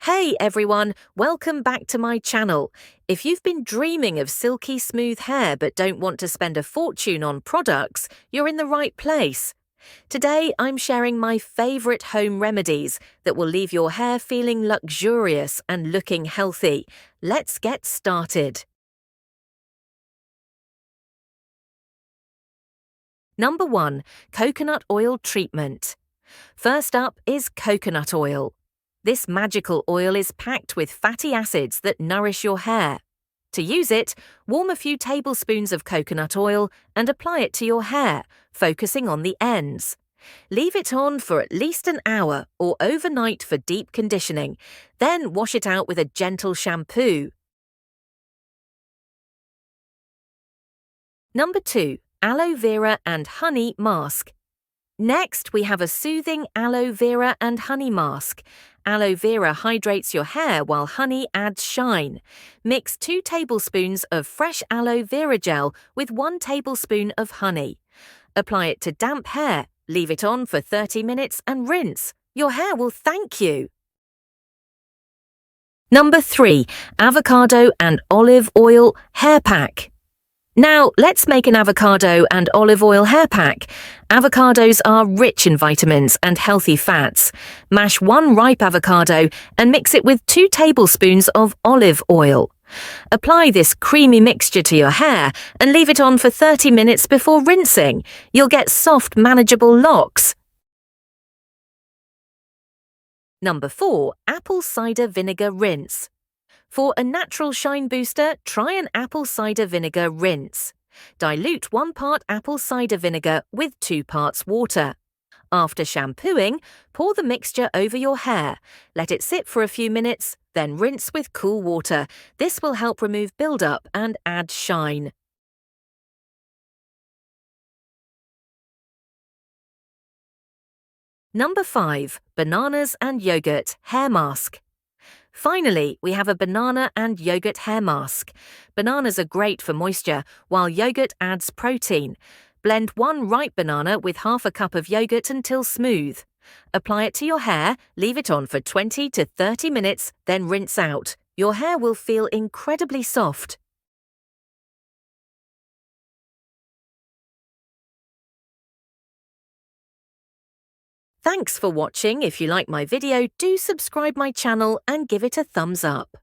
Hey everyone, welcome back to my channel. If you've been dreaming of silky smooth hair but don't want to spend a fortune on products, you're in the right place. Today I'm sharing my favourite home remedies that will leave your hair feeling luxurious and looking healthy. Let's get started. Number 1. Coconut oil treatment. First up is coconut oil. This magical oil is packed with fatty acids that nourish your hair. To use it, warm a few tablespoons of coconut oil and apply it to your hair, focusing on the ends. Leave it on for at least an hour or overnight for deep conditioning, then wash it out with a gentle shampoo. Number 2. Aloe vera and honey mask. Next, we have a soothing aloe vera and honey mask. Aloe vera hydrates your hair while honey adds shine. Mix 2 tablespoons of fresh aloe vera gel with 1 tablespoon of honey. Apply it to damp hair, leave it on for 30 minutes and rinse. Your hair will thank you. Number 3. Avocado and olive oil hair pack. Now, let's make an avocado and olive oil hair pack. Avocados are rich in vitamins and healthy fats. Mash 1 ripe avocado and mix it with 2 tablespoons of olive oil. Apply this creamy mixture to your hair and leave it on for 30 minutes before rinsing. You'll get soft, manageable locks. Number 4. Apple cider vinegar rinse. For a natural shine booster, try an apple cider vinegar rinse. Dilute 1 part apple cider vinegar with 2 parts water. After shampooing, pour the mixture over your hair. Let it sit for a few minutes, then rinse with cool water. This will help remove buildup and add shine. Number 5. Bananas and yogurt hair mask. Finally, we have a banana and yogurt hair mask. Bananas are great for moisture, while yogurt adds protein. Blend 1 ripe banana with half a cup of yogurt until smooth. Apply it to your hair, leave it on for 20 to 30 minutes, then rinse out. Your hair will feel incredibly soft. Thanks for watching. If you like my video, do subscribe my channel and give it a thumbs up.